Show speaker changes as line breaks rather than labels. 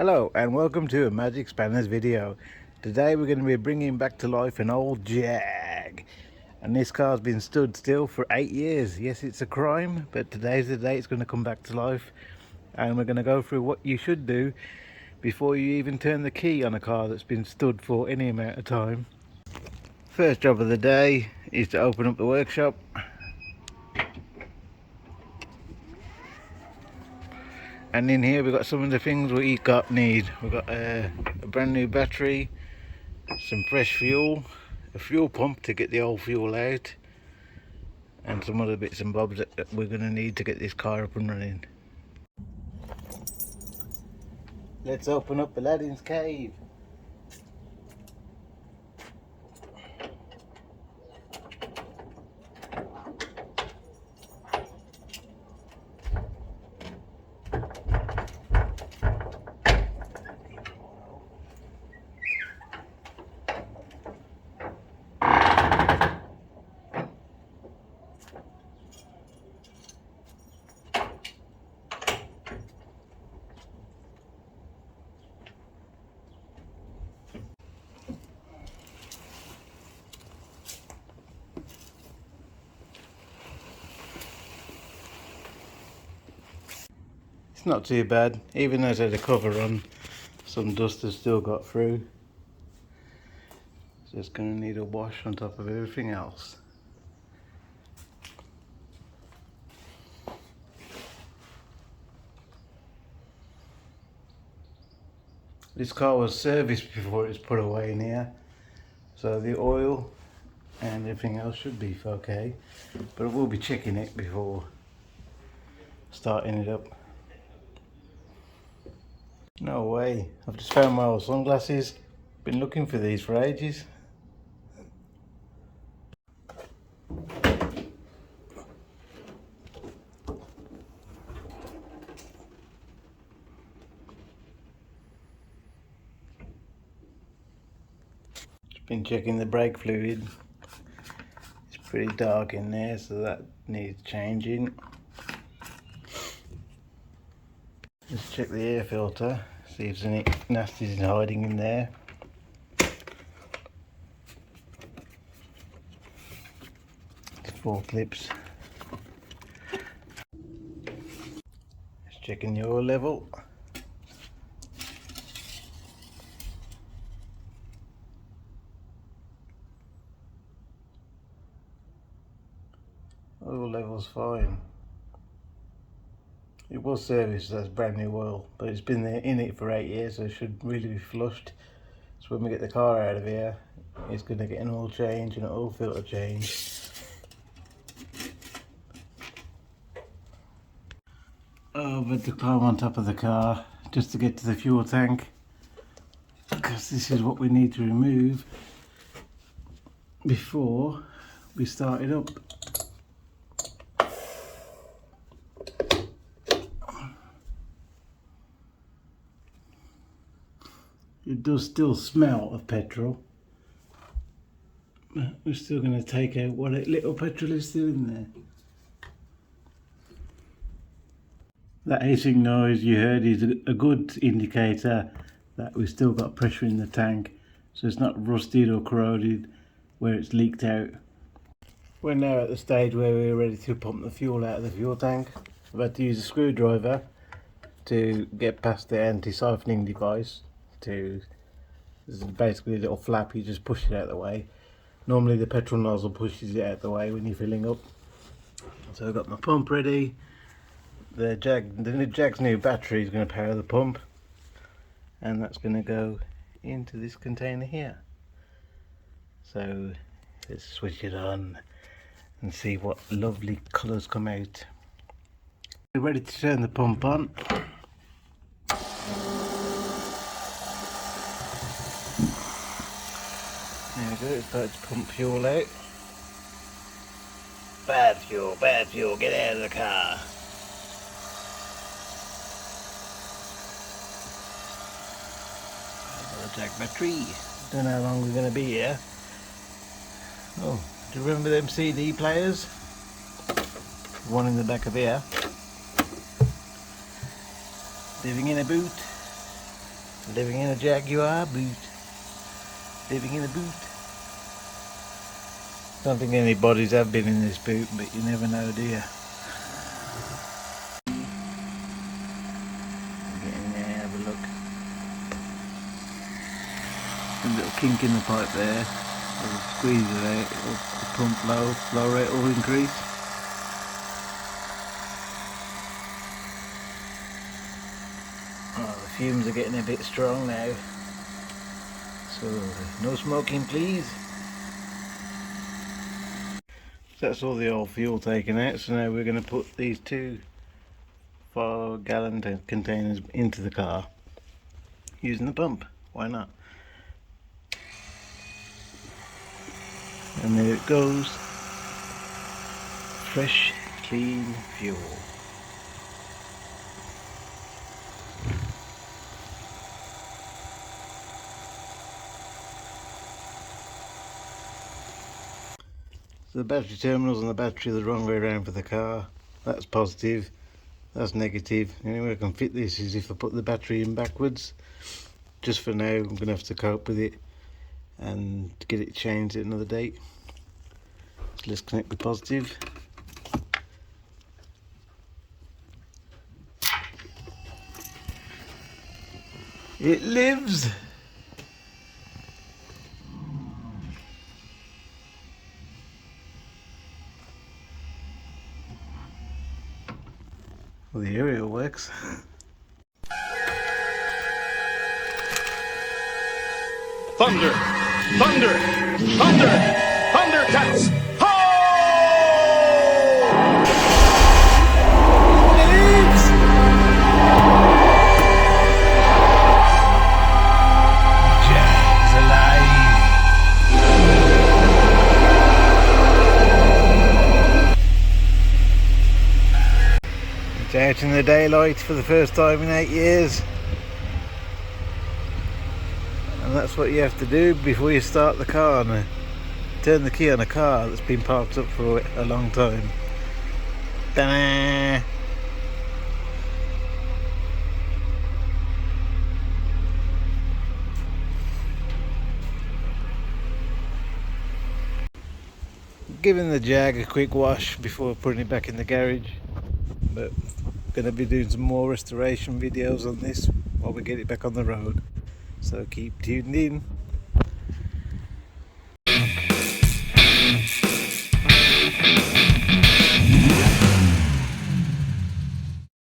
Hello and welcome to a Magic Spanners video. Today we're going to be bringing back to life an old Jag. And this car's been stood still for 8 years. Yes, it's a crime, but today's the day it's going to come back to life. And we're going to go through what you should do before you even turn the key on a car that's been stood for any amount of time. First job of the day is to open up the workshop. And in here we've got some of the things we need. We've got a brand new battery, some fresh fuel, a fuel pump to get the old fuel out, and some other bits and bobs that we're going to need to get this car up and running. Let's open up Aladdin's cave. It's not too bad, even though it's had a cover on, some dust has still got through. So it's going to need a wash on top of everything else. This car was serviced before it was put away in here, so the oil and everything else should be okay, but we'll be checking it before starting it up. No way, I've just found my old sunglasses. Been looking for these for ages. Just been checking the brake fluid. It's pretty dark in there, so that needs changing. Let's check the air filter, see if there's any nasties hiding in there. There's 4 clips. Just checking the oil level. Oil level's fine. It was serviced as brand new oil, but it's been there in it for 8 years, so it should really be flushed. So when we get the car out of here, it's going to get an oil change and an oil filter change. Over to climb on top of the car just to get to the fuel tank, because this is what we need to remove before we start it up. It does still smell of petrol, but we're still going to take out what little petrol is still in there. That hissing noise you heard is a good indicator that we've still got pressure in the tank, so it's not rusted or corroded where it's leaked out. We're now at the stage where we're ready to pump the fuel out of the fuel tank. I've had to use a screwdriver to get past the anti-siphoning device. This is basically a little flap, you just push it out of the way. Normally the petrol nozzle pushes it out of the way when you're filling up. So I've got my pump ready. The Jag's new battery is going to power the pump, and that's going to go into this container here. So let's switch it on and see what lovely colours come out. We're ready to turn the pump on. There we go, it started to pump fuel out. Bad fuel, get out of the car. Another Jag battery. Don't know how long we're going to be here. Oh, do you remember them CD players? One in the back of here. Living in a boot. Living in a Jaguar boot. Living in a boot. Don't think any bodies have been in this boot, but you never know, do you? Get in there, have a look. A little kink in the pipe there. I'll squeeze it out, it'll pump low, flow rate will increase. Oh, the fumes are getting a bit strong now. So, no smoking please. That's all the old fuel taken out, so now we're going to put these 2 4-gallon containers into the car using the pump. Why not? And there it goes. Fresh, clean fuel. So the battery terminals and the battery are the wrong way around for the car. That's positive. That's negative. The only way I can fit this is if I put the battery in backwards. Just for now, I'm going to have to cope with it and get it changed at another date. So let's connect the positive. It lives! Well, the aerial works.
Thunder! Thunder! Thunder! Thundercats! Ho!
Jack's alive! It's out in the daylight for the first time in 8 years. And that's what you have to do before you start the car. Now, turn the key on a car that's been parked up for a long time. Ta-da! Giving the Jag a quick wash before putting it back in the garage, but going to be doing some more restoration videos on this while we get it back on the road. So keep tuned in.